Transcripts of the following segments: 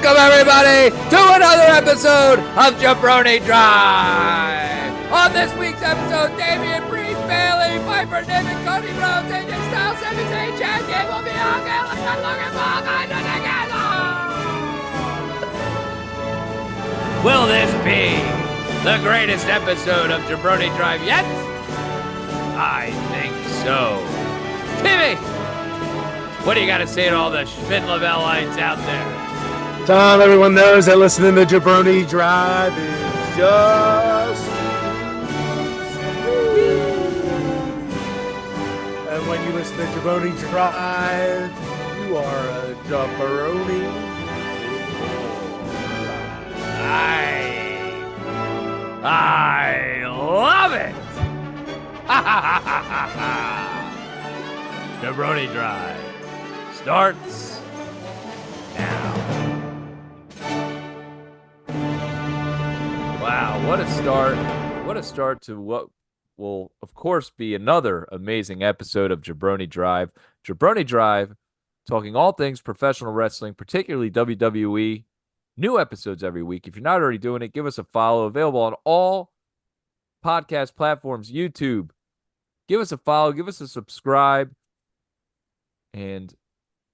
Welcome, everybody, to another episode of Jabroni Drive. On this week's episode, Damien, Breeze, Bayley, Piper, Niven, Cody, Rhodes, AJ Styles, Sami, Zayn, Chad, Gable, Bianca, Logan, Will this be the greatest episode of Jabroni Drive yet? I think so. Timmy, what do you got to say to all the Schmidt-Lavelle-ites out there? Tom, everyone knows that listening to Jabroni Drive is just... And when you listen to Jabroni Drive, you are a jabroni. I love it. Jabroni Drive starts now. Wow, what a start. What a start to what will, of course, be another amazing episode of Jabroni Drive. Jabroni Drive, talking all things professional wrestling, particularly WWE. New episodes every week. If you're not already doing it, give us a follow. Available on all podcast platforms, YouTube. Give us a follow. Give us a subscribe. And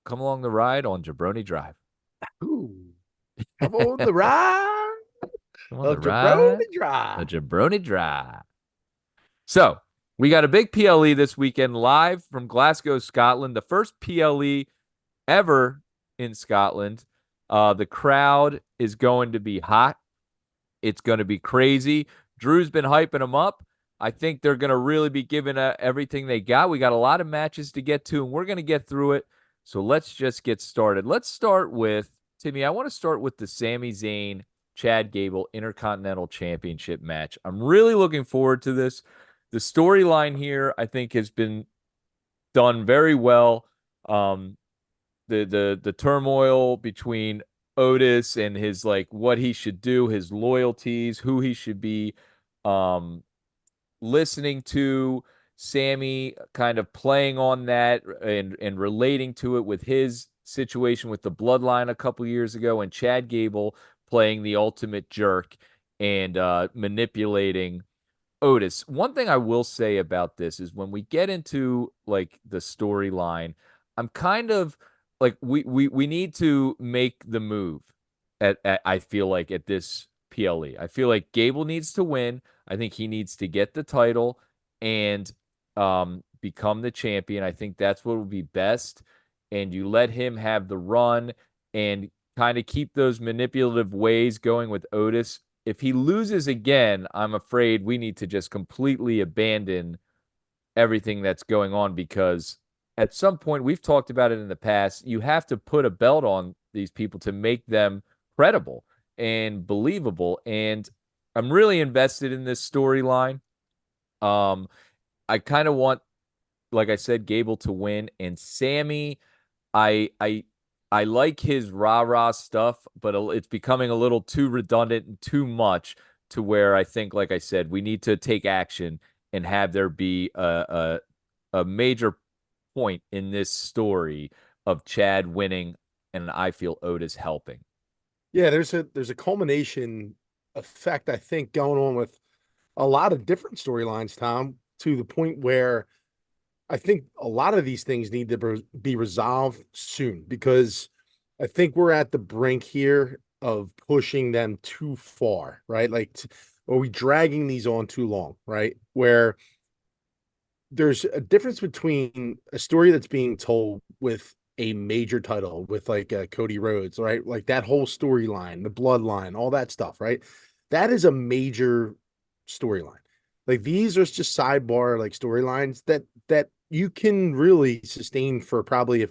come along the ride on Jabroni Drive. Ooh, come on the ride. Come on the Jabroni Drive. A Jabroni Drive. So, we got a big PLE this weekend live from Glasgow, Scotland. The first PLE ever in Scotland. The crowd is going to be hot. It's going to be crazy. Drew's been hyping them up. I think they're going to really be giving everything they got. We got a lot of matches to get to, and we're going to get through it. So let's just get started. Let's start with, Timmy, I want to start with the Sami Zayn, Chad Gable Intercontinental Championship match. I'm really looking forward to this. The storyline here, I think, has been done very well. The turmoil between Otis and his, like, what he should do, his loyalties, who he should be listening to, Sami kind of playing on that and relating to it with his situation with the bloodline a couple years ago, and Chad Gable playing the ultimate jerk and manipulating Otis. One thing I will say about this is when we get into, like, the storyline, I'm kind of like, we need to make the move at I feel like at this PLE. I feel like Gable needs to win. I think he needs to get the title and become the champion. I think that's what would be best. And you let him have the run and kind of keep those manipulative ways going with Otis. If he loses again, I'm afraid we need to just completely abandon everything that's going on, because at some point, we've talked about it in the past, you have to put a belt on these people to make them credible and believable. And I'm really invested in this storyline. I kind of want, like I said, Gable to win. And Sami, I like his rah-rah stuff, but it's becoming a little too redundant and too much to where I think, like I said, we need to take action and have there be a major point in this story of Chad winning, and I feel Otis helping. Yeah, there's a culmination effect, I think, going on with a lot of different storylines, Tom, to the point where I think a lot of these things need to be resolved soon, because I think we're at the brink here of pushing them too far, right? Like, are we dragging these on too long, right? Where there's a difference between a story that's being told with a major title, with like Cody Rhodes, right? Like that whole storyline, the bloodline, all that stuff, right? That is a major storyline. Like, these are just sidebar like storylines that you can really sustain for probably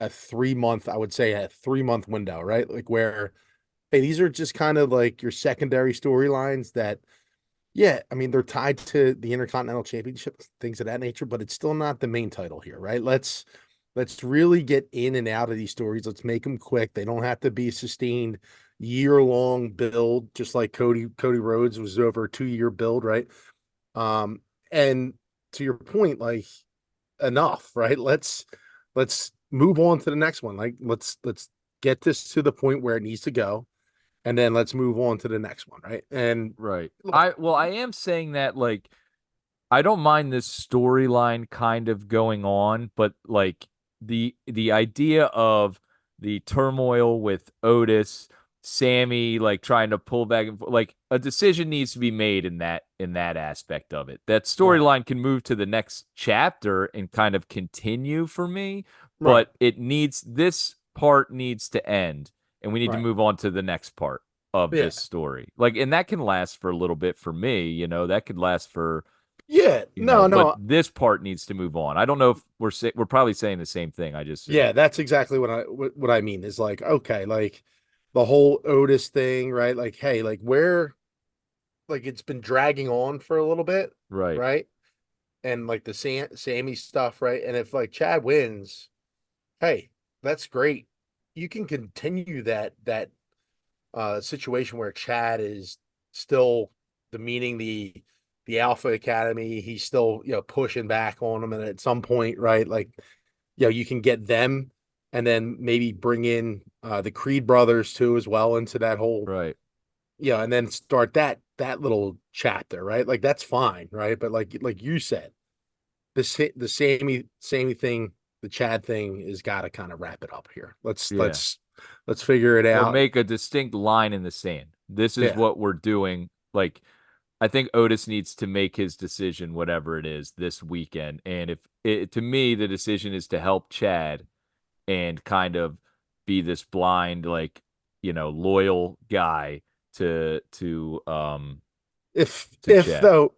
a 3 month, I would say a 3 month window, right? Like, where, hey, these are just kind of like your secondary storylines that, yeah, I mean, they're tied to the Intercontinental Championship, things of that nature, but it's still not the main title here, right? Let's really get in and out of these stories. Let's make them quick. They don't have to be sustained year-long build, just like Cody Rhodes was over a 2-year build, right? And to your point, enough, right? Let's move on to the next one. Let's get this to the point where it needs to go, and then let's move on to the next one, right? And Right. look, I am saying that like I don't mind this storyline kind of going on, but like the idea of the turmoil with Otis, Sammy like trying to pull back and like a decision needs to be made in that aspect of it. That right, storyline can move to the next chapter and kind of continue for me, right, but it needs this part needs to end and we need to right. move on to the next part of Yeah, this story. Like and that can last for a little bit for me, that could last for yeah. No, but no. this part needs to move on. I don't know if we're probably saying the same thing. I just Yeah, that's exactly what I mean is like, okay, like the whole Otis thing, right? Like, hey, like where like it's been dragging on for a little bit, right, right? And like the Sammy stuff, right? And if like Chad wins, hey, that's great. You can continue that situation where Chad is still demeaning the Alpha Academy. He's still, pushing back on them, and at some point, right, like, you can get them and then maybe bring in the Creed brothers too as well into that whole, right. and then start that little chapter, right? Like that's fine, right? But like you said, the Sammy thing, the Chad thing is got to kind of wrap it up here. Let's Yeah. let's let's figure it Or out. make a distinct line in the sand. This is Yeah. what we're doing. Like I think Otis needs to make his decision, whatever it is, this weekend. And if it, to me, the decision is to help Chad and kind of be this blind, like, loyal guy to to If Chad. though,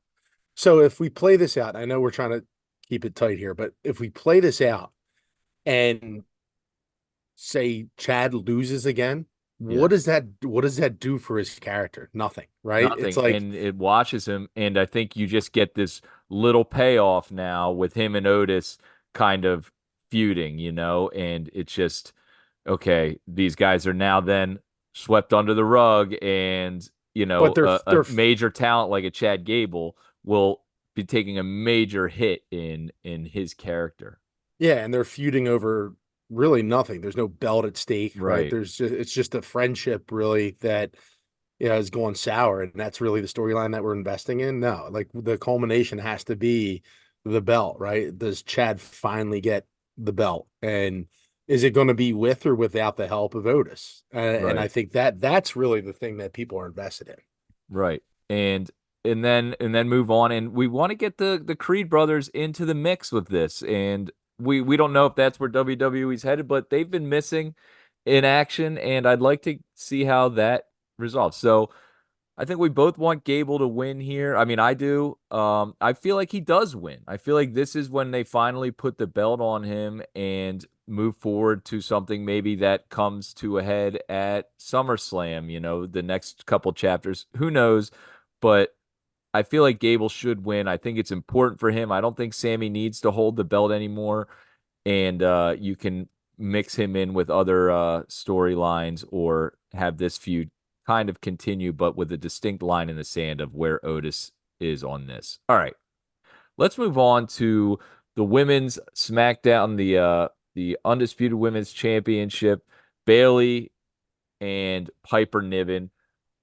so if we play this out, I know we're trying to keep it tight here, but if we play this out and say Chad loses again, Yeah. what does that do for his character? Nothing, right? It's Nothing. like, And it washes him. And I think you just get this little payoff now with him and Otis kind of feuding, and it's just, okay, these guys are now then swept under the rug. And, but a major talent like a Chad Gable will be taking a major hit in his character. yeah, and they're feuding over really nothing. There's no belt at stake, right? Right. It's just a friendship really that is going sour, and that's really the storyline that we're investing in. No, like the culmination has to be the belt, right? Does Chad finally get the belt, and is it going to be with or without the help of Otis? And I Right. think that's really the thing that people are invested in. Right. And then move on. And we want to get the Creed brothers into the mix with this. And we don't know if that's where WWE's headed, but they've been missing in action, and I'd like to see how that resolves. So I think we both want Gable to win here. I mean, I do. I feel like he does win. I feel like this is when they finally put the belt on him and move forward to something maybe that comes to a head at SummerSlam, the next couple chapters. Who knows? But I feel like Gable should win. I think it's important for him. I don't think Sammy needs to hold the belt anymore. And you can mix him in with other storylines or have this feud kind of continue, but with a distinct line in the sand of where Otis is on this. All right, let's move on to the women's SmackDown, the undisputed women's championship. Bayley and Piper Niven.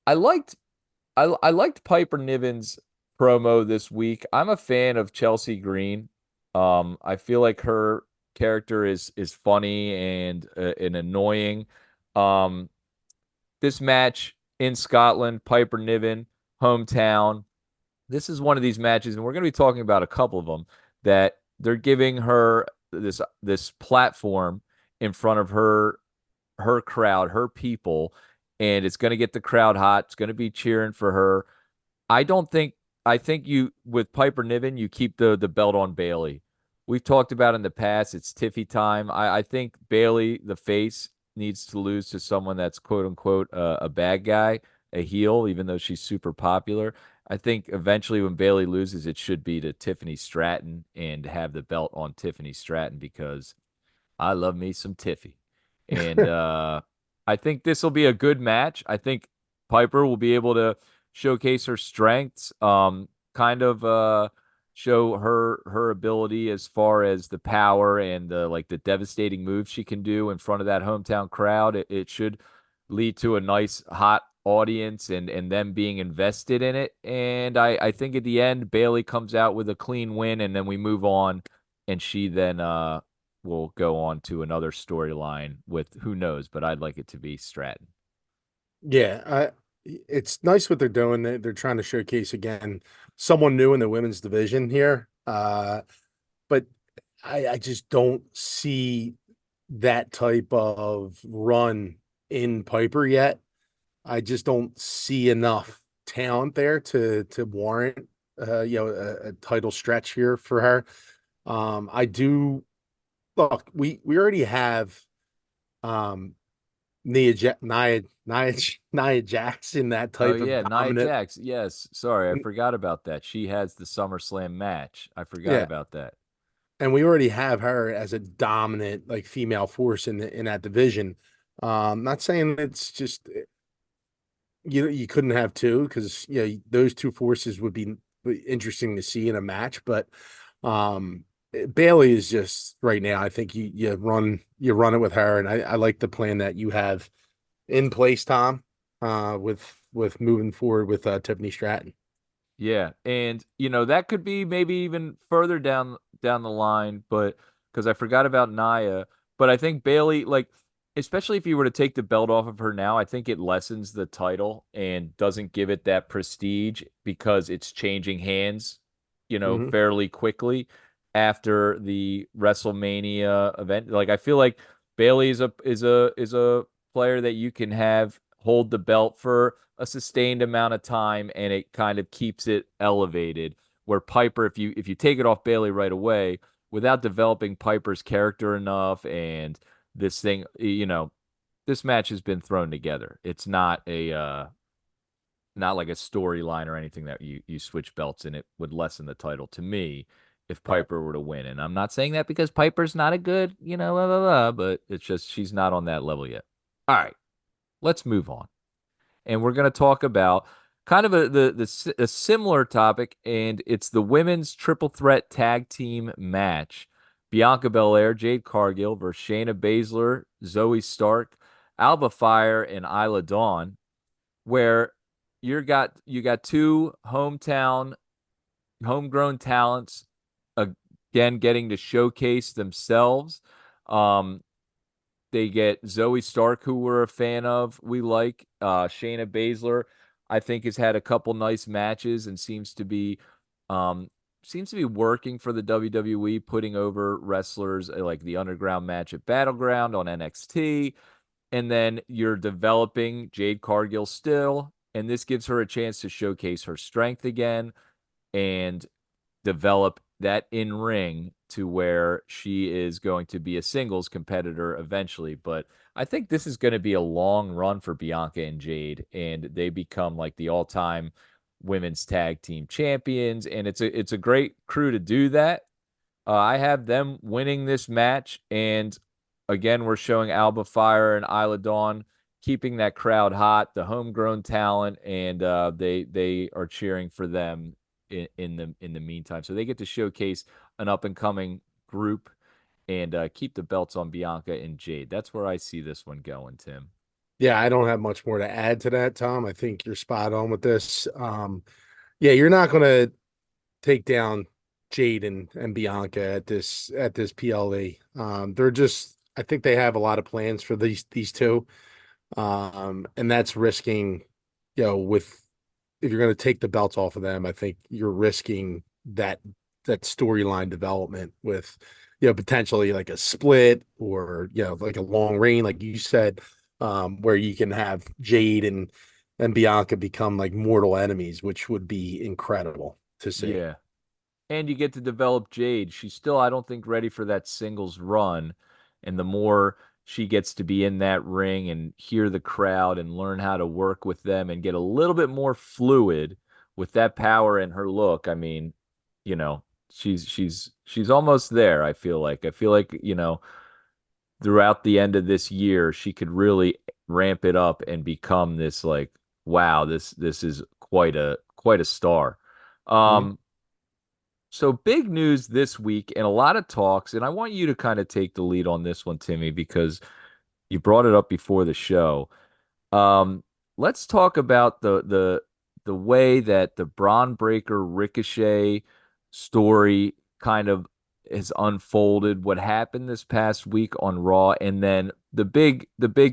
I liked I liked Piper Niven's promo this week. I'm a fan of Chelsea Green. I feel like her character is funny and annoying. Um, this match in Scotland, Piper Niven, hometown. This is one of these matches, and we're going to be talking about a couple of them that they're giving her this platform in front of her crowd, her people, and it's going to get the crowd hot. It's going to be cheering for her. I don't think I think you with Piper Niven, you keep the belt on Bayley. We've talked about in the past, it's Tiffy time. I think Bayley, the face, needs to lose to someone that's quote unquote a bad guy, a heel, even though she's super popular. I think eventually when Bayley loses, it should be to Tiffany Stratton and have the belt on Tiffany Stratton because I love me some Tiffy. And I think this will be a good match. I think Piper will be able to showcase her strengths. Kind of show her ability as far as the power and the devastating moves she can do in front of that hometown crowd. It should lead to a nice hot audience and them being invested in it. And I think at the end, Bayley comes out with a clean win, and then we move on, and she then will go on to another storyline with who knows, but I'd like it to be Stratton. Yeah, it's nice what they're doing. They're trying to showcase again someone new in the women's division here. But I just don't see that type of run in Piper yet. I just don't see enough talent there to warrant a title stretch here for her. I do look, we already have um Nia Jackson, that Oh type of yeah, Nia dominant. Jax. Yes, sorry, I forgot about that. She has the SummerSlam match. I forgot Yeah, about that. and we already have her as a dominant like female force in that division. Not saying it's just you couldn't have two because those two forces would be interesting to see in a match, but um Bayley is just right now. I think you run it with her, and I like the plan that you have in place, Tom, with moving forward with Tiffany Stratton. Yeah, and that could be maybe even further down the line, but because I forgot about Nia, but I think Bayley, like, especially if you were to take the belt off of her now, I think it lessens the title and doesn't give it that prestige because it's changing hands, Hmm. fairly quickly after the WrestleMania event. Like, I feel like Bayley is a player that you can have hold the belt for a sustained amount of time and it kind of keeps it elevated. Where Piper, if you take it off Bayley right away without developing Piper's character enough and this thing, this match has been thrown together. It's not like a storyline or anything that you switch belts and it would lessen the title to me if Right. Piper were to win. And I'm not saying that because Piper's not a good, blah, blah, blah, but it's just she's not on that level yet. All right, let's move on, and we're going to talk about kind of a similar topic, and it's the women's triple threat tag team match: Bianca Belair, Jade Cargill versus Shayna Baszler, Zoe Stark, Alba Fire, and Isla Dawn. Where you got two homegrown talents again getting to showcase themselves. Um, they get Zoe Stark, who we're a fan of. We like Shayna Baszler. I think has had a couple nice matches and um, seems to be working for the WWE, putting over wrestlers like the Underground match at Battleground on NXT. And then you're developing Jade Cargill still, and this gives her a chance to showcase her strength again and develop that in ring to where she is going to be a singles competitor eventually. But I think this is going to be a long run for Bianca and Jade, and they become like the all-time women's tag team champions, and it's a great crew to do that. I have them winning this match, and again, we're showing Alba Fire and Isla Dawn keeping that crowd hot, the homegrown talent, and they are cheering for them in the meantime. So they get to showcase an up and coming group and keep the belts on Bianca and Jade. That's where I see this one going, Tim. Yeah, I don't have much more to add to that, Tom. I think you're spot on with this. Yeah, you're not going to take down Jade and Bianca at this PLE. They're just I think they have a lot of plans for these two. And that's risking, with if you're going to take the belts off of them, I think you're risking that storyline development with, potentially like a split or, like a long reign, like you said, where you can have Jade and Bianca become like mortal enemies, which would be incredible to see. Yeah. And you get to develop Jade. She's still, I don't think, ready for that singles run. And the more she gets to be in that ring and hear the crowd and learn how to work with them and get a little bit more fluid with that power and her look, I mean, she's almost there, I feel like. I feel like, throughout the end of this year, she could really ramp it up and become this like, wow, this is quite a star. Mhm. Um, So big news this week and a lot of talks, and I want you to kind of take the lead on this one, Timmy, because you brought it up before the show. Um, let's talk about the way that the Braun Breaker Ricochet story kind of has unfolded, what happened this past week on Raw, and then the big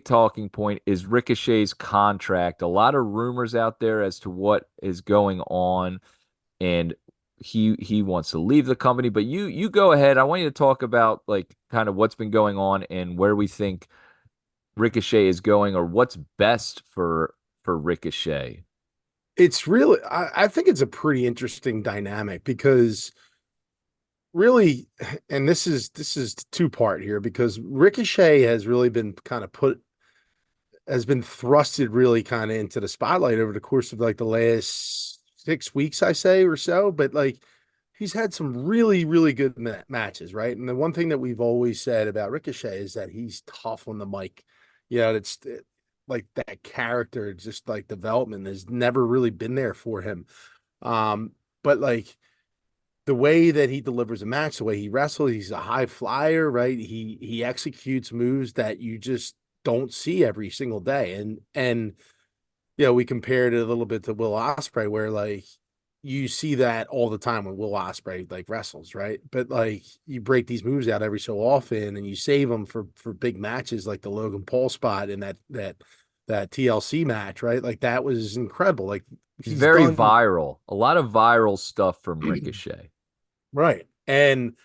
talking point is Ricochet's contract. A lot of rumors out there as to what is going on, and he wants to leave the company. But you go ahead. I want you to talk about like kind of what's been going on and where we think Ricochet is going, or what's best for Ricochet. It's really, I think it's a pretty interesting dynamic because really, and this is two part here because Ricochet has really been kind of has been thrusted really kind of into the spotlight over the course of like the last 6 weeks, I say, or so. But like he's had some really, really good matches, right? And the one thing that we've always said about Ricochet is that he's tough on the mic. Like that character, just like development has never really been there for him. But like the way that he delivers a match, the way he wrestles, he's a high flyer, right? He executes moves that you just don't see every single day. And we compared it a little bit to Will Ospreay, where like you see that all the time when Will Ospreay like wrestles, right? But like you break these moves out every so often, and you save them for big matches like the Logan Paul spot in that TLC match, right? Like that was incredible. Like He's he's very done viral. A lot of viral stuff from Ricochet. right, and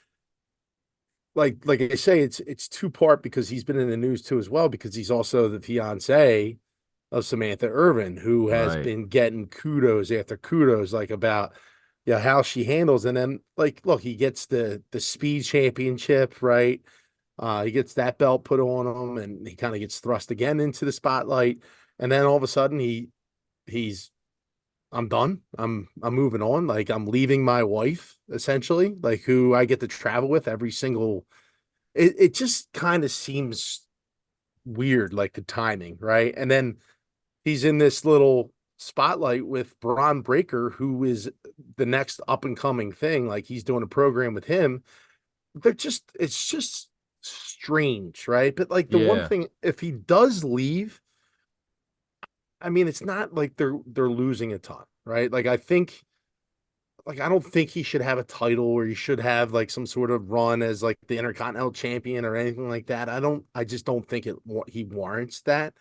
like I say, it's two part because he's been in the news too as well because he's also the fiance of Samantha Irvin, who has Right. been getting kudos after kudos, like about how she handles. And then like, look, he gets the speed championship, right? He gets that belt put on him, and he kind of gets thrust again into the spotlight. And then all of a sudden, he's I'm done. I'm moving on. Like I'm leaving my wife, essentially, like who I get to travel with every single. It just kind of seems weird, like the timing, right? And then he's in this little spotlight with Braun Breaker, who is the next up and coming thing. Like he's doing a program with him. It's just strange, right? But like the one Yeah. thing, if he does leave, I mean, it's not like they're losing a ton, right? Like I don't think he should have a title or he should have like some sort of run as like the Intercontinental Champion or anything like that. I just don't think he warrants that.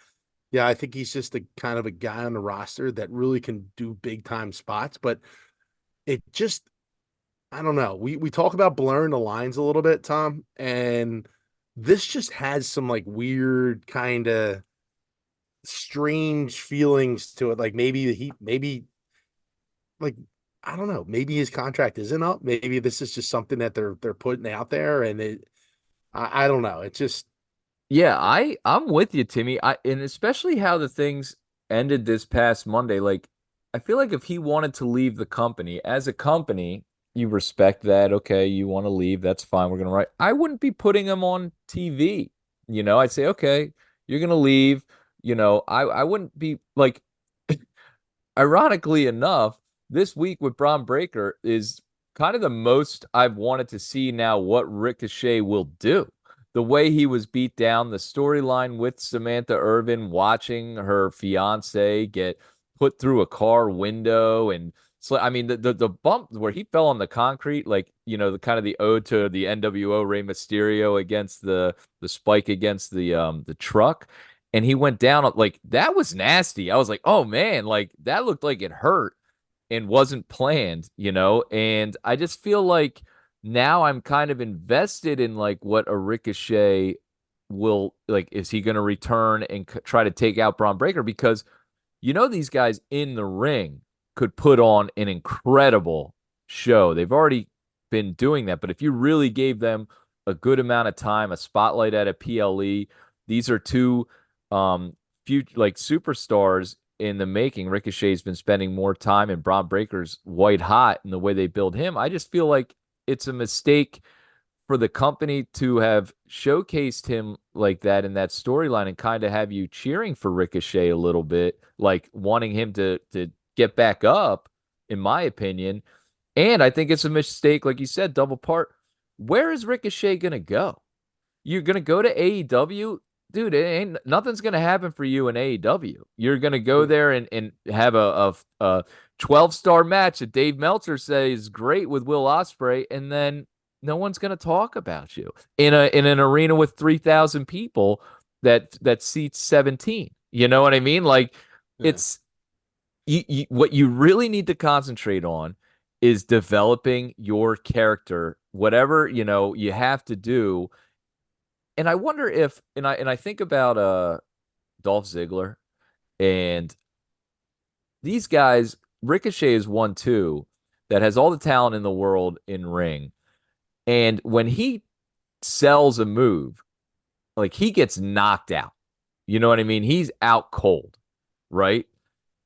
Yeah, I think he's just a kind of a guy on the roster that really can do big time spots, but it just I don't know. We talk about blurring the lines a little bit, Tom, and this just has some like weird kind of strange feelings to it. Like maybe like I don't know, maybe his contract isn't up. Maybe this is just something that they're putting out there and I don't know. It just Yeah, I'm with you, Timmy. And especially how the things ended this past Monday. Like, I feel like if he wanted to leave the company, as a company, you respect that. Okay, you want to leave, that's fine. We're gonna write. I wouldn't be putting him on TV. I'd say, okay, you're gonna leave. I wouldn't be like, ironically enough, this week with Braun Breaker is kind of the most I've wanted to see now what Ricochet will do. The way he was beat down, the storyline with Samantha Irvin watching her fiance get put through a car window, and so I mean the bump where he fell on the concrete, like the kind of the ode to the NWO Rey Mysterio against the spike against the truck, and he went down like that was nasty. I was like, oh man, like that looked like it hurt and wasn't planned. And I just feel like now I'm kind of invested in like what a Ricochet will like. Is he going to return and try to take out Braun Breaker? Because these guys in the ring could put on an incredible show. They've already been doing that, but if you really gave them a good amount of time, a spotlight at a PLE, these are two like superstars in the making. Ricochet's been spending more time and Braun Breaker's white hot in the way they build him. I just feel like it's a mistake for the company to have showcased him like that in that storyline and kind of have you cheering for Ricochet a little bit, like wanting him to get back up, in my opinion. And I think it's a mistake, like you said, double part. Where is Ricochet gonna go? You're gonna go to AEW, dude. It ain't nothing's gonna happen for you in AEW. You're gonna go there and have a 12-star match that Dave Meltzer says is great with Will Ospreay, and then no one's gonna talk about you in an arena with 3,000 people that seats 17. You know what I mean? Like Yeah. it's what you really need to concentrate on is developing your character, whatever you have to do. And I wonder if, and I think about Dolph Ziggler and these guys. Ricochet is one too that has all the talent in the world in ring, and when he sells a move, like he gets knocked out. You know what I mean? He's out cold, right?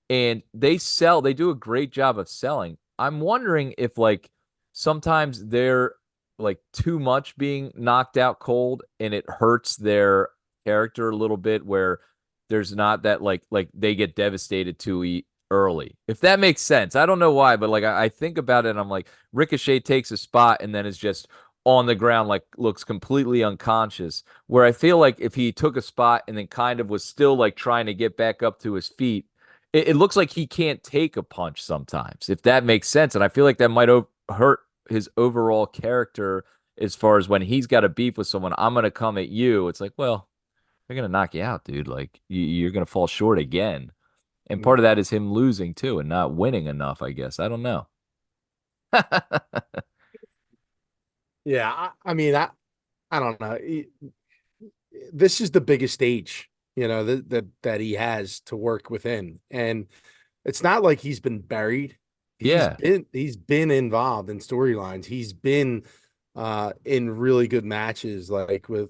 And they do a great job of selling. I'm wondering if like sometimes they're like too much being knocked out cold and it hurts their character a little bit where there's not that like they get devastated too early. If that makes sense. I don't know why, but like I think about it and I'm like Ricochet takes a spot and then is just on the ground, like looks completely unconscious. Where I feel like if he took a spot and then kind of was still like trying to get back up to his feet, it looks like he can't take a punch sometimes, if that makes sense. And I feel like that might hurt his overall character as far as when he's got a beef with someone, I'm going to come at you. It's like, well, they're going to knock you out, dude. Like you're going to fall short again. And part of that is him losing too and not winning enough, I guess. I don't know. Yeah, I mean, I don't know. This is the biggest stage, that he has to work within, and it's not like he's been buried. Yeah. He's been involved in storylines. He's been in really good matches, like with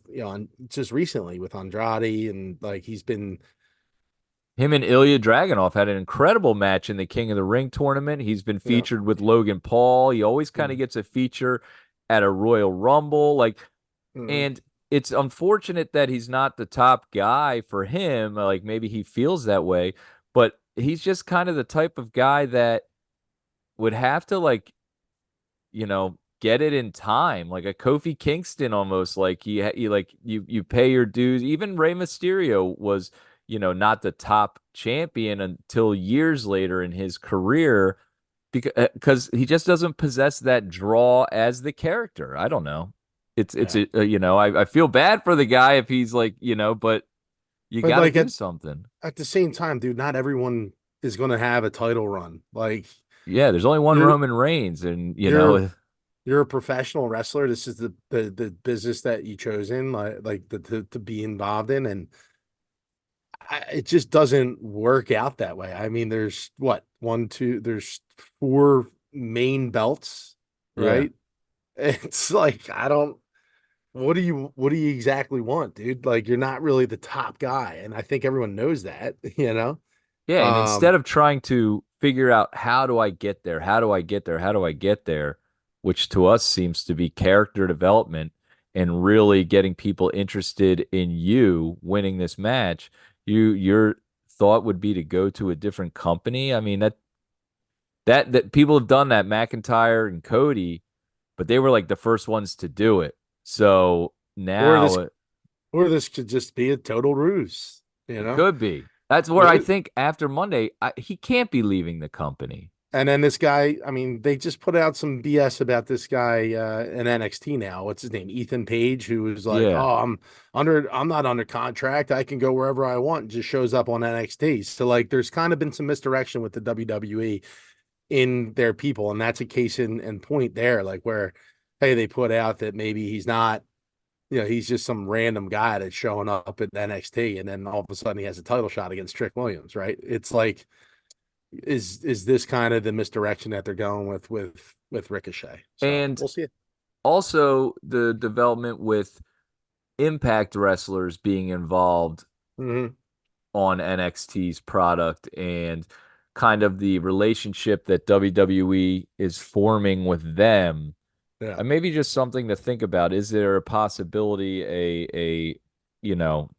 just recently with Andrade, and like he's been Him and Ilya Dragunov had an incredible match in the King of the Ring tournament. He's been you know featured with Logan Paul. He always kind of mm, gets a feature at a Royal Rumble. Like, mm, and it's unfortunate that he's not the top guy for him. Like maybe he feels that way, but he's just kind of the type of guy that would have to like, get it in time, like a Kofi Kingston almost. Like he like you pay your dues. Even Rey Mysterio was, not the top champion until years later in his career because he just doesn't possess that draw as the character. I don't know. It's yeah. I feel bad for the guy if he's like, but you But got to like do something. at the same time, dude, not everyone is going to have a title run. Like Yeah, there's only one you're Roman Reigns, and you're you're a professional wrestler. This is the business that you chose in, to be involved in, and it just doesn't work out that way. I mean, there's what one, two, there's four main belts, yeah. right? It's like I don't. What do you exactly want, dude? Like you're not really the top guy, and I think everyone knows that, you know. Yeah, and instead Um, of trying to figure out how do I get there, how do I get there, how do I get there, which to us seems to be character development and really getting people interested in you winning this match, your thought would be to go to a different company. I mean that people have done that, McIntyre and Cody, but they were like the first ones to do it. So or this now or this could just be a total ruse, you it know. could be. That's where I What think after Monday, he can't be leaving the company. And then this guy, I mean, they just put out some BS about this guy in NXT now. What's his name? Ethan Page, who was like, Yeah. "Oh, I'm not under contract. I can go wherever I want." And just shows up on NXT. So like, there's kind of been some misdirection with the WWE in their people, and that's a case in point there. Like where, hey, they put out that maybe he's not, he's just some random guy that's showing up at NXT, and then all of a sudden he has a title shot against Trick Williams, right? It's like is this kind of the misdirection that they're going with Ricochet? So And we'll see it. also the development with Impact wrestlers being involved Hmm. on NXT's product and kind of the relationship that WWE is forming with them. Yeah. And maybe just something to think about. Is there a possibility you know,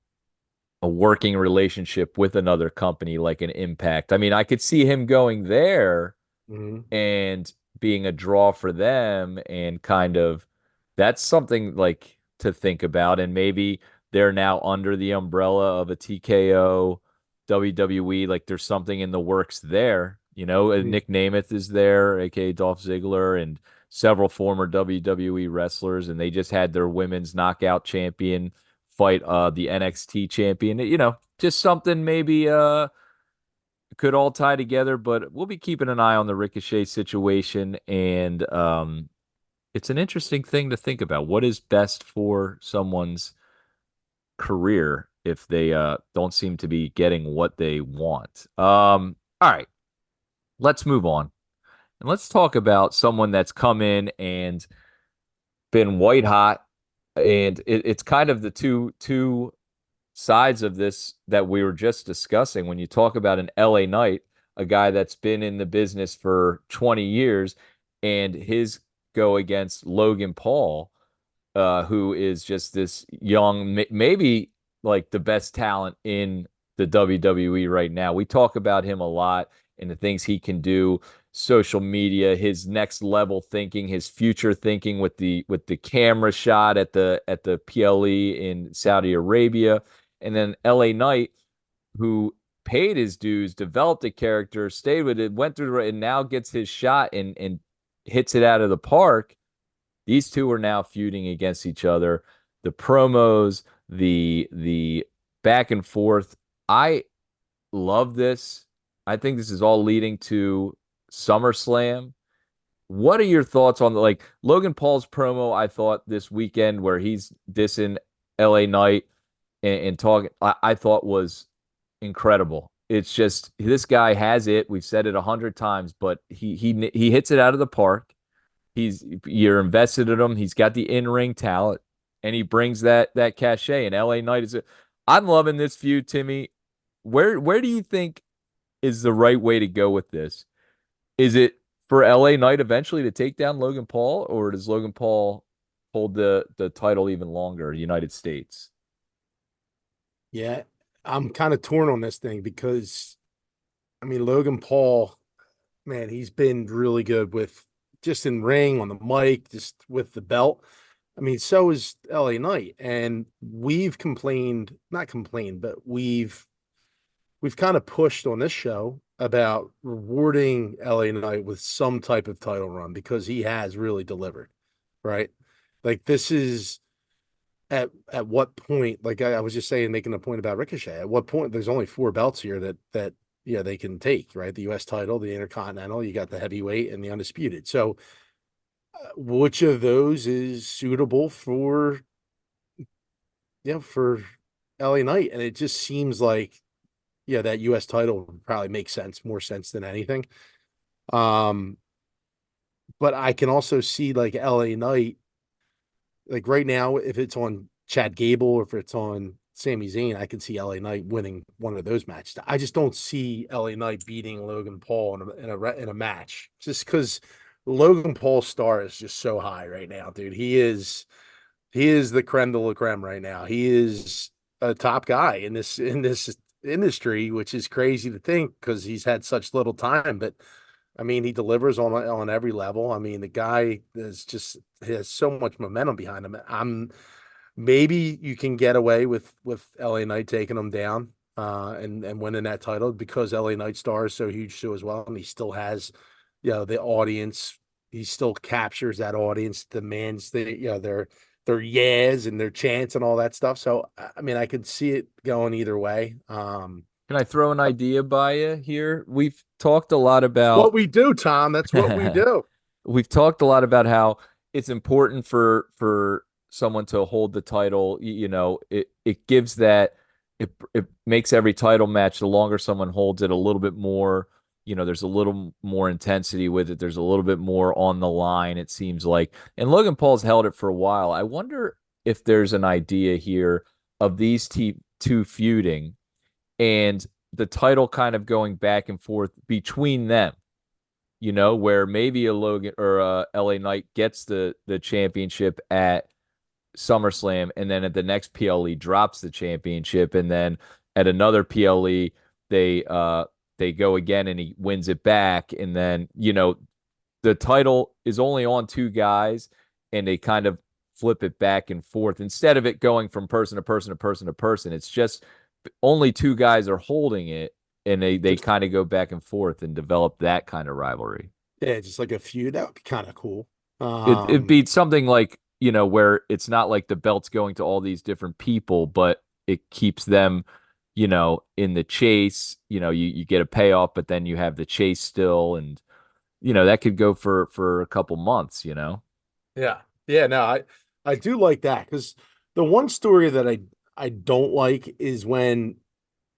a working relationship with another company like an Impact? I mean, I could see him going there Hmm. and being a draw for them and kind of that's something like to think about. And maybe they're now under the umbrella of a TKO WWE. Like there's something in the works there. Mhm. Nick Namath is there, aka Dolph Ziggler, and several former WWE wrestlers, and they just had their women's knockout champion fight the NXT champion. Just something maybe could all tie together, but we'll be keeping an eye on the Ricochet situation. And it's an interesting thing to think about. What is best for someone's career if they don't seem to be getting what they want? All right, let's move on. And let's talk about someone that's come in and been white hot. And it's kind of the two sides of this that we were just discussing. When you talk about an LA Knight, a guy that's been in the business for 20 years, and his go against Logan Paul, who is just this young, maybe like the best talent in the WWE right now. We talk about him a lot and the things he can do, social media, his next level thinking, his future thinking with the camera shot at the PLE in Saudi Arabia, and then LA Knight, who paid his dues, developed a character, stayed with it, went through it, and now gets his shot and hits it out of the park. These two are now feuding against each other. The promos, the back and forth. I love this. I think this is all leading to SummerSlam. What are your thoughts on like Logan Paul's promo? I thought this weekend where he's dissing LA Knight and talking, I thought was incredible. It's just this guy has it. We've said it 100 times, but he hits it out of the park. You're invested in him. He's got the in-ring talent, and he brings that cachet. And LA Knight is. I'm loving this feud, Timmy. Where do you think is the right way to go with this? Is it for LA Knight eventually to take down Logan Paul, or does Logan Paul hold the title even longer, United States? Yeah, I'm kind of torn on this thing because I mean Logan Paul, man, he's been really good with just in ring on the mic, just with the belt. I mean, so is LA Knight, and we've complained, not complained, but we've kind of pushed on this show about rewarding LA Knight with some type of title run because he has really delivered, right? Like this is at what point, like I was just saying, making a point about Ricochet, at what point there's only four belts here that yeah, they can take, right? The US title, the Intercontinental, you got the heavyweight and the undisputed. So which of those is suitable for for LA Knight? And it just seems like yeah, that US title would probably make sense, more sense than anything. Um, but I can also see like LA Knight, like right now, if it's on Chad Gable or if it's on Sami Zayn, I can see LA Knight winning one of those matches. I just don't see LA Knight beating Logan Paul in a match, just because Logan Paul's star is just so high right now, dude. He is the creme de la creme right now. He is a top guy in this industry, which is crazy to think because he's had such little time. But I mean, he delivers on every level. I mean, the guy is just he has so much momentum behind him. I'm maybe you can get away with LA Knight taking him down and winning that title because LA Knight star is so huge too as well, and he still has the audience. He still captures that audience, demands their yes and their chants and all that stuff. So I mean, I could see it going either way. Can I throw an idea by you here? We've talked a lot What about we do, Tom. That's what we do. we've talked a lot about how it's important for someone to hold the title. It gives that it makes every title match, the longer someone holds it, a little bit more. There's a little more intensity with it. There's a little bit more on the line, it seems like. And Logan Paul's held it for a while. I wonder if there's an idea here of these two feuding and the title kind of going back and forth between them, where maybe a Logan or a LA Knight gets the championship at SummerSlam, and then at the next PLE drops the championship, and then at another PLE they go again and he wins it back, and then the title is only on two guys and they kind of flip it back and forth instead of it going from person to person to person to person. It's just only two guys are holding it and they Just kind of go back and forth and develop that kind of rivalry. yeah, just like a feud. That would be kind of cool. It beats something like, where it's not like the belt's going to all these different people, but it keeps them, in the chase. You get a payoff, but then you have the chase still, and that could go for a couple months. Yeah. Yeah, no, I do like that because the one story that I don't like is when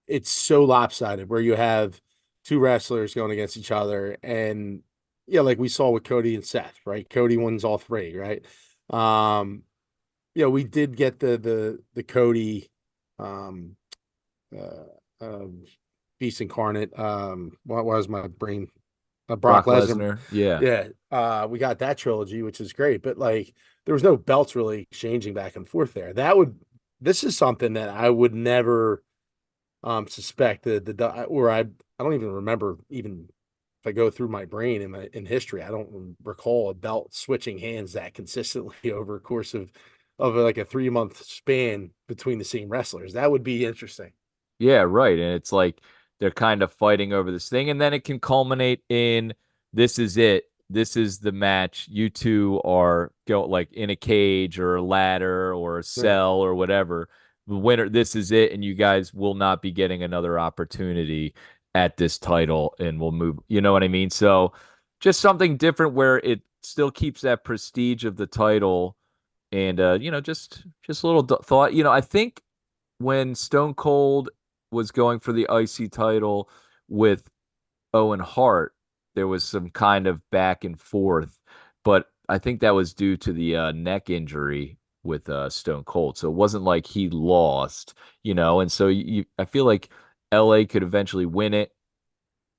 it's so lopsided where you have two wrestlers going against each other and yeah, like we saw with Cody and Seth, right? Cody wins all three, right? Um, we did get the Cody um uh, um Beast Incarnate. What was my brain? Brock Brock Lesnar. Lesnar, yeah. Yeah, we got that trilogy, which is great, but like there was no belts really exchanging back and forth there. This is something that I would never suspect or I don't even remember even if I go through my brain in history, I don't recall a belt switching hands that consistently over a course of like a 3 month span between the same wrestlers. That would be interesting. Yeah, right. And it's like they're kind of fighting over this thing. And then it can culminate in this is it. This is the match. You two are go like in a cage or a ladder or a Yeah. cell or whatever. The winner, this is it. And you guys will not be getting another opportunity at this title and we'll move. You know what I mean? So just something different where it still keeps that prestige of the title. And just a little thought. I think when Stone Cold was going for the IC title with Owen Hart, there was some kind of back and forth, but I think that was due to the neck injury with Stone Cold. So it wasn't like he lost. And so I feel like LA could eventually win it,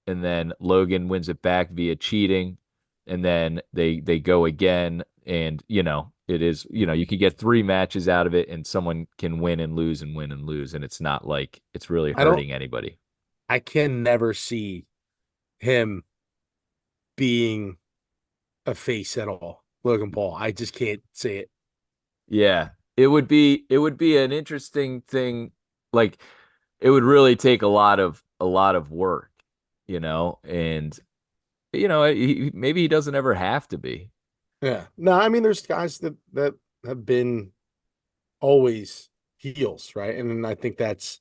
and then Logan wins it back via cheating, and then they go again, and it is you can get three matches out of it, and someone can win and lose and win and lose, and it's not like it's really I don't hurting anybody. I can never see him being a face at all. Logan Paul. I just can't say it. Yeah, it would be an interesting thing. Like it would really take a lot of work, and maybe he doesn't ever have to be. Yeah. No, I mean there's guys that have been always heels, right? And I think that's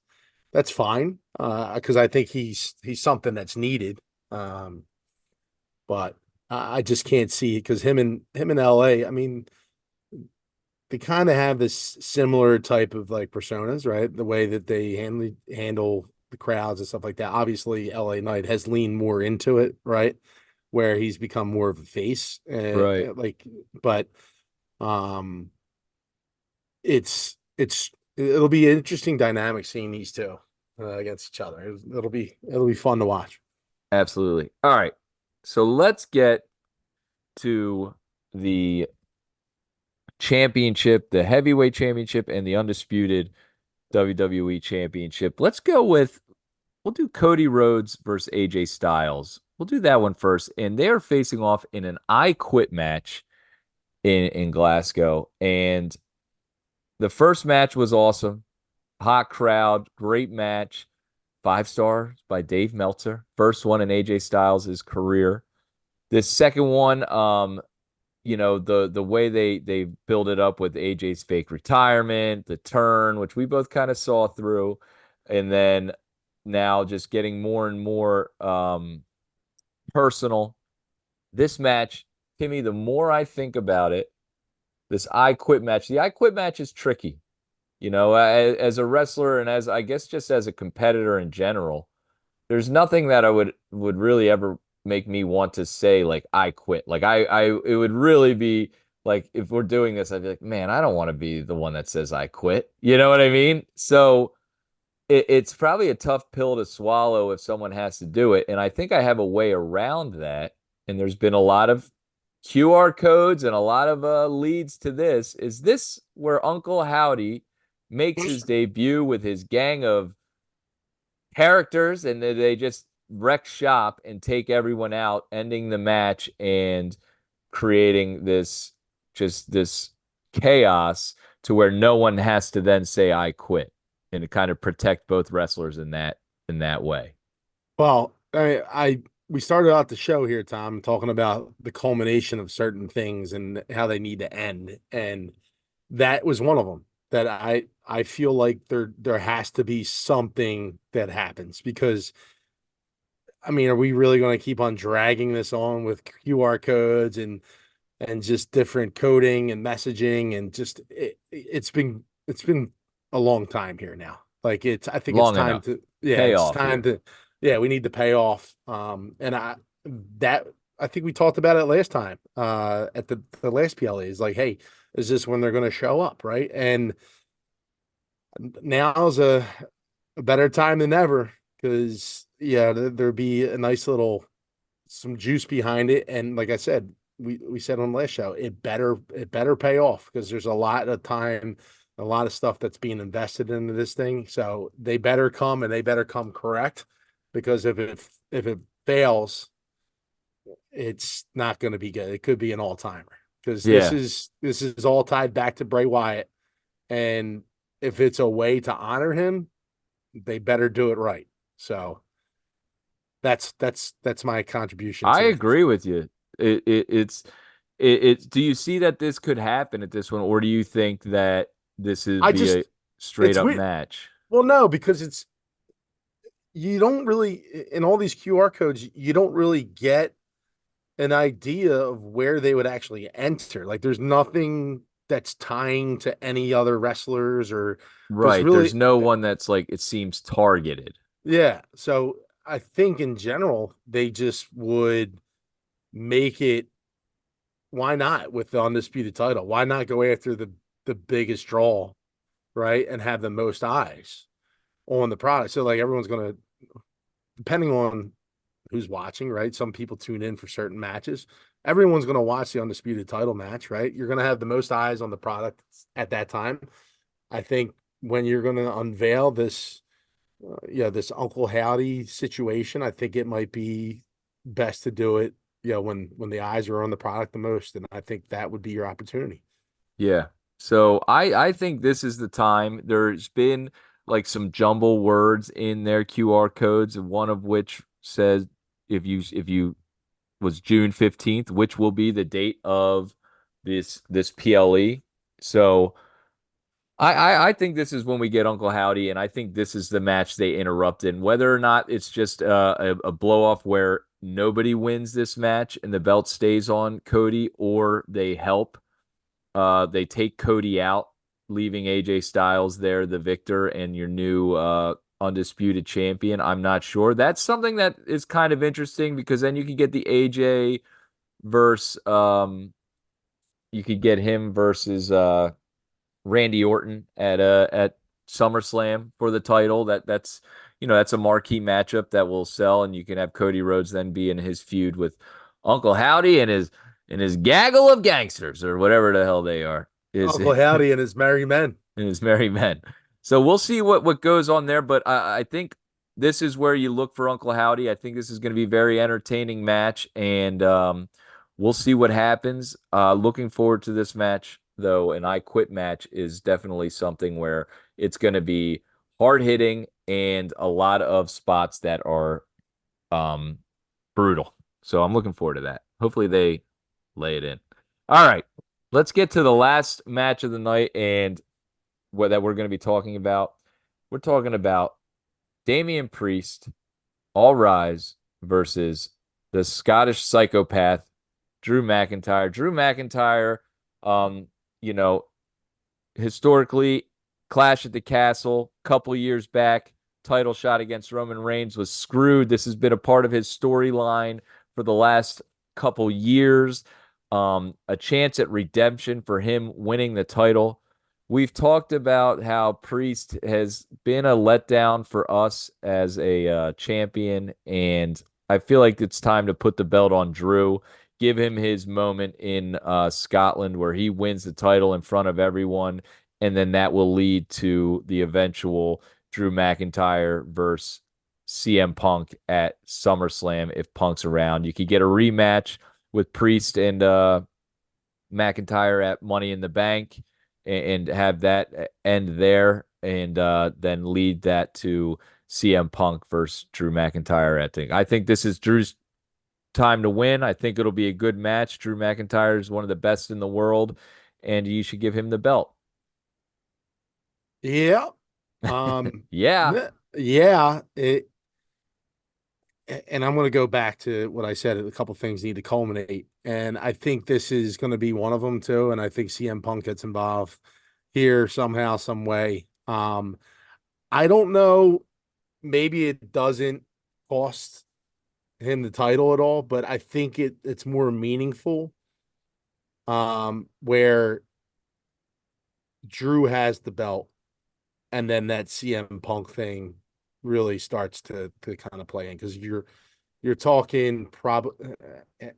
fine. Because I think he's something that's needed. Um, but I just can't see it because him in LA, I mean, they kind of have this similar type of like personas, right? The way that they handle the crowds and stuff like that. Obviously, LA Knight has leaned more into it, right? Where he's become more of a face, Right. but um, it'll be an interesting dynamic seeing these two against each other. It'll be fun to watch. Absolutely. All right. So let's get to the championship, the heavyweight championship, and the undisputed WWE championship. We'll do Cody Rhodes versus AJ Styles. We'll do that one first. And they're facing off in an I Quit match in Glasgow. And the first match was awesome. Hot crowd, great match. 5 stars by Dave Meltzer. First one in AJ Styles' career. This second one, the way they build it up with AJ's fake retirement, the turn, which we both kind of saw through, and then now just getting more and more personal. This match, Timmy, the more I think about it, this I Quit match, the I Quit match is tricky. As a wrestler and as I guess just as a competitor in general, there's nothing that I would really ever make me want to say like I quit. Like it would really be like if we're doing this, I'd be like, man, I don't want to be the one that says I quit. You know what I mean? So it's probably a tough pill to swallow if someone has to do it. And I think I have a way around that. And there's been a lot of QR codes and a lot of leads to this. Is this where Uncle Howdy makes his debut with his gang of characters and they just wreck shop and take everyone out, ending the match and creating this chaos to where no one has to then say I quit, and to kind of protect both wrestlers in that way. Well, we started out the show here, Tom, talking about the culmination of certain things and how they need to end, and that was one of them. That I feel like there has to be something that happens because I mean, are we really going to keep on dragging this on with QR codes and just different coding and messaging and just it's been a long time here now. Like I think it's Long time enough. to yeah, it's Payoff time here. to yeah, we need to pay off. And that I think we talked about it last time at the last PLA is like, hey, is this when they're going to show up, right? And now's a better time than ever because yeah, there'd be a nice little some juice behind it. And like I said, we said on the last show, it better pay off because there's a lot of time, a lot of stuff that's being invested into this thing. So they better come and they better come correct because if it fails, it's not going to be good. It could be an all timer because this Yeah. is this is all tied back to Bray Wyatt, and if it's a way to honor him, they better do it right. So that's my contribution I to. agree with you. Do you see that this could happen at this one, or do you think that this would I be a just straight it's up weird. match? Well, no, because it's you don't really in all these QR codes, you don't really get an idea of where they would actually enter. Like there's nothing that's tying to any other wrestlers or there's Right. There's really no one that's like it seems targeted. yeah. So I think in general, they just would make it why not with the undisputed title? Why not go after the biggest draw, right? And have the most eyes on the product. So like everyone's gonna depending on who's watching, right? Some people tune in for certain matches. Everyone's going to watch the undisputed title match, right? You're going to have the most eyes on the product at that time. I think when you're going to unveil this, yeah, this Uncle Howdy situation, I think it might be best to do it, when the eyes are on the product the most, and I think that would be your opportunity. Yeah. So I think this is the time. There's been like some jumble words in their QR codes, and one of which says if you was June 15th, which will be the date of this PLE. So I think this is when we get Uncle Howdy, and I think this is the match they interrupted. And whether or not it's just a blow off where nobody wins this match and the belt stays on Cody, or they help, they take Cody out, leaving AJ Styles there, the victor, and your new undisputed champion. I'm not sure. That's something that is kind of interesting because then you could get the AJ versus you could get him versus Randy Orton at SummerSlam for the title. That's a marquee matchup that will sell, and you can have Cody Rhodes then be in his feud with Uncle Howdy and his gaggle of gangsters or whatever the hell they are. Is Uncle Howdy and his merry men. and his merry men. So we'll see what goes on there, but I think this is where you look for Uncle Howdy. I think this is going to be a very entertaining match, and we'll see what happens. Looking forward to this match, though. An I Quit match is definitely something where it's going to be hard hitting and a lot of spots that are um, brutal. So I'm looking forward to that. Hopefully they lay it in. All right, let's get to the last match of the night and what that we're going to be talking about. We're talking about Damien Priest, All Rise versus the Scottish psychopath Drew McIntyre. Drew McIntyre, um, you know, historically, Clash at the Castle, couple years back, title shot against Roman Reigns was screwed. This has been a part of his storyline for the last couple years. A chance at redemption for him winning the title. We've talked about how Priest has been a letdown for us as a champion, and I feel like it's time to put the belt on Drew, give him his moment in Scotland where he wins the title in front of everyone, and then that will lead to the eventual Drew McIntyre versus CM Punk at SummerSlam if Punk's around. You could get a rematch with Priest and McIntyre at Money in the Bank and have that end there and then lead that to CM Punk versus Drew McIntyre. I think this is Drew's time to win. I think it'll be a good match. Drew McIntyre is one of the best in the world, and you should give him the belt. Yeah. Um, Yeah. yeah. And I'm going to go back to what I said. A couple things need to culminate, and I think this is going to be one of them too. And I think CM Punk gets involved here somehow, some way. I don't know. Maybe it doesn't cost him the title at all, but I think it's more meaningful. Where Drew has the belt, and then that CM Punk thing really starts to kind of play in because you're talking probably,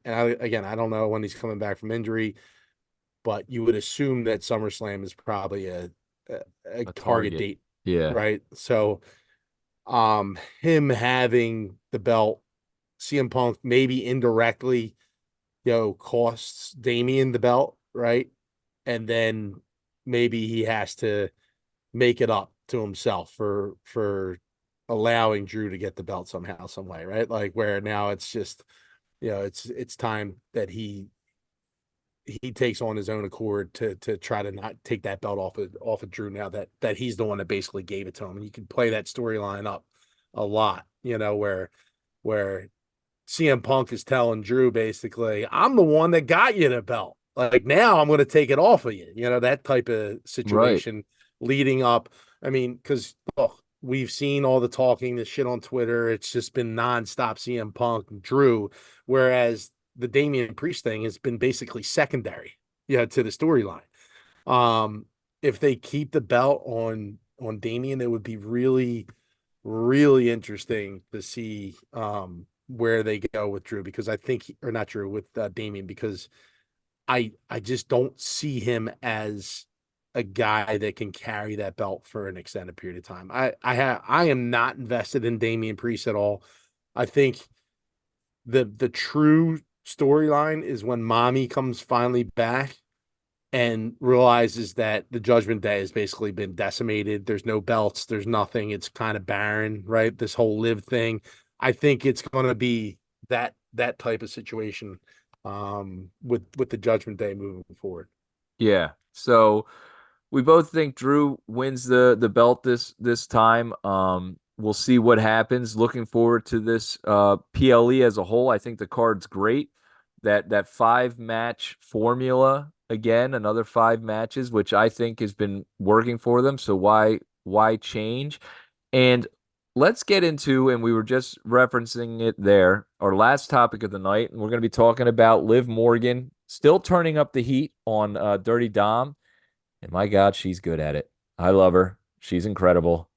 and again, I don't know when he's coming back from injury, but you would assume that SummerSlam is probably a A target target. date, Yeah. right? So, him having the belt, CM Punk maybe indirectly, costs Damien the belt, right? And then maybe he has to make it up to himself for allowing Drew to get the belt somehow, some way, right? Like where now it's just, it's time that he takes on his own accord to try to not take that belt off of Drew now that he's the one that basically gave it to him. And you can play that storyline up a lot, where CM Punk is telling Drew basically, I'm the one that got you the belt. Like now I'm going to take it off of you. That type of Right. situation leading up. I mean, because look, we've seen all the talking, the shit on Twitter. It's just been nonstop CM Punk and Drew, whereas the Damien Priest thing has been basically secondary, to the storyline. If they keep the belt on Damien, it would be really, really interesting to see where they go with Drew because I think or not Drew with Damien because I just don't see him as a guy that can carry that belt for an extended period of time. I am not invested in Damian Priest at all. I think the true storyline is when Mommy comes finally back and realizes that the Judgment Day has basically been decimated. There's no belts, there's nothing. It's kind of barren, right? This whole live thing. I think it's going to be that type of situation with the Judgment Day moving forward. Yeah. So we both think Drew wins the belt this time. We'll see what happens. Looking forward to this PLE as a whole. I think the card's great. That 5 match formula again, another 5 matches, which I think has been working for them. So why change? And let's get into, and we were just referencing it there, our last topic of the night, and we're going to be talking about Liv Morgan still turning up the heat on Dirty Dom. And my God, she's good at it. I love her. She's incredible.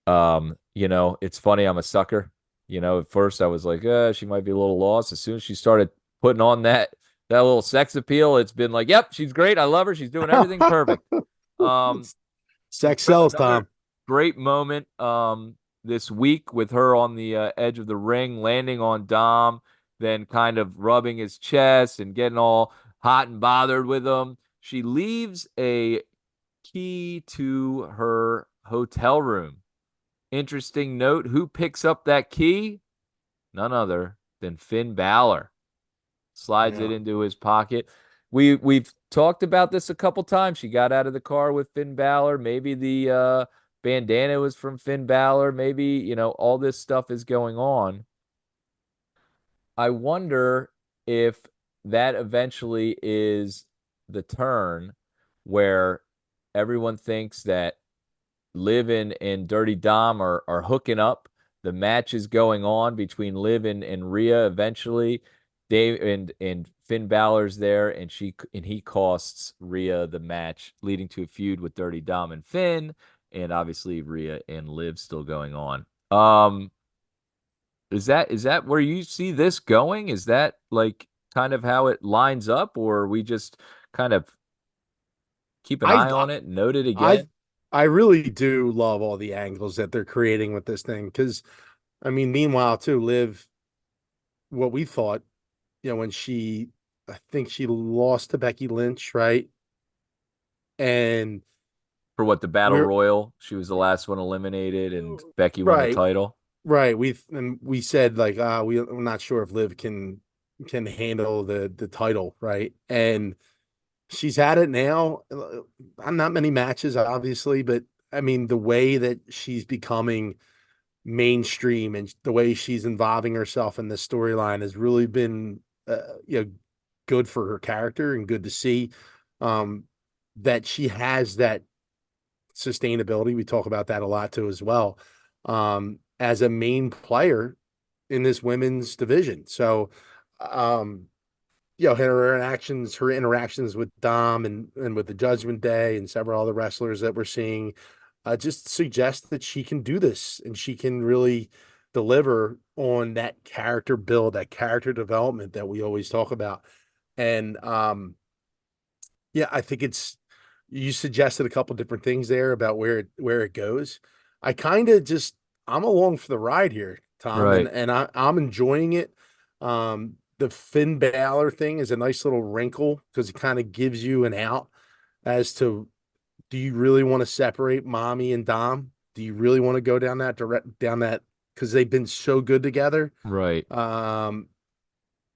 It's funny, I'm a sucker. At first I was like, she might be a little lost. As soon as she started putting on that little sex appeal, it's been like, yep, she's great. I love her. She's doing everything perfect. Um, Sex sells, Another Tom. great moment this week with her on the edge of the ring, landing on Dom, then kind of rubbing his chest and getting all hot and bothered with him. She leaves a key to her hotel room. Interesting note, who picks up that key? None other than Finn Balor. Slides it Yeah. into his pocket. We've talked about this a couple times. She got out of the car with Finn Balor. Maybe the bandana was from Finn Balor. Maybe, all this stuff is going on. I wonder if that eventually is the turn where everyone thinks that Liv and Dirty Dom are hooking up. The match is going on between Liv and Rhea eventually. Dave and Finn Balor's there, and he costs Rhea the match, leading to a feud with Dirty Dom and Finn, and obviously Rhea and Liv still going on. Is that where you see this going? Is that like kind of how it lines up, or we just kind of keep an I eye on it, note it I again? I really do love all the angles that they're creating with this thing because I mean, meanwhile, too, Liv, what we thought, when I think she lost to Becky Lynch, right? And For what, the Battle we're Royal? She was the last one eliminated, and Becky won the right, title. right. We said like, we're not sure if Liv can handle the title, right? And she's had it now. Not many matches, obviously, but I mean, the way that she's becoming mainstream and the way she's involving herself in this storyline has really been, good for her character and good to see, um, that she has that sustainability. We talk about that a lot too, as well, as a main player in this women's division. So, um, her interactions with Dom and with the Judgment Day and several other wrestlers that we're seeing, just suggest that she can do this and she can really deliver on that character build, that character development that we always talk about. And yeah, I think you suggested a couple different things there about where it goes. I kind of just I'm along for the ride here, Tom, and Right. I'm enjoying it. The Finn Balor thing is a nice little wrinkle because it kind of gives you an out as to, do you really want to separate Mommy and Dom? Do you really want to go down that, because they've been so good together? Right. Um,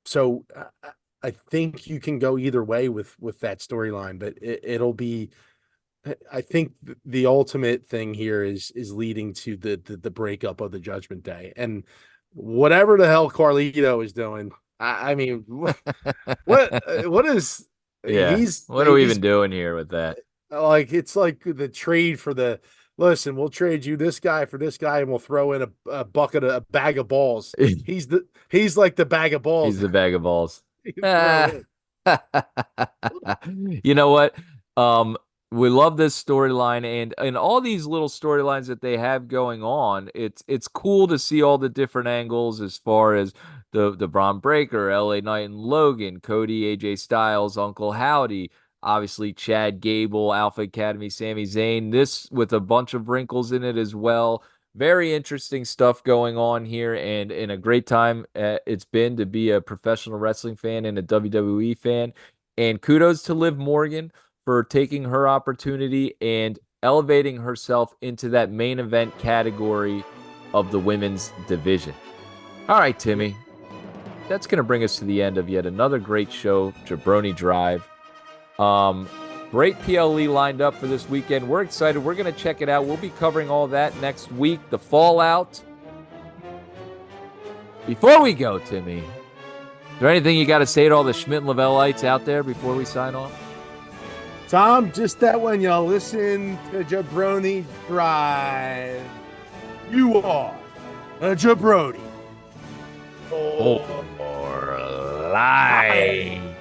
so I think you can go either way with that storyline, but it'll be. I think the ultimate thing here is leading to the breakup of the Judgment Day, and whatever the hell Carlito is doing. I mean, what is Yeah. What are we even he's doing here with that? like, it's like the trade for the listen, we'll trade you this guy for this guy and we'll throw in a bag of balls. He's like the bag of balls He's the bag of balls. you throw Ah. in. You know what? Um, we love this storyline and all these little storylines that they have going on. It's cool to see all the different angles as far as the Braun Breaker, LA Knight and Logan, Cody, AJ Styles, Uncle Howdy, obviously Chad Gable, Alpha Academy, Sami Zayn. This with a bunch of wrinkles in it as well. Very interesting stuff going on here, and a great time it's been to be a professional wrestling fan and a WWE fan. And kudos to Liv Morgan for taking her opportunity and elevating herself into that main event category of the women's division. All right, Yeah. Timmy, that's going to bring us to the end of yet another great show, Jabroni Drive. Um, Great PLE lined up for this weekend. We're excited. We're going to check it out. We'll be covering all that next week. The Fallout. Before we go, Timmy, is there anything you got to say to all the Schmidt and Lavellites out there before we sign off? Tom, just that when y'all listen to Jabroni Drive, you are a Jabroni. Or live.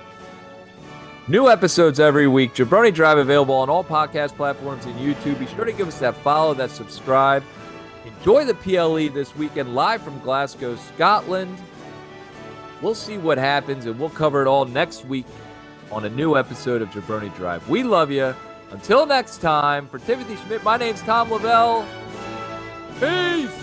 New episodes every week. Jabroni Drive available on all podcast platforms and YouTube. Be sure to give us that follow, that subscribe. Enjoy the PLE this weekend live from Glasgow, Scotland. We'll see what happens, and we'll cover it all next week on a new episode of Jabroni Drive. We love you. Until next time, for Timothy Schmidt, my name's Tom Lavelle. Peace!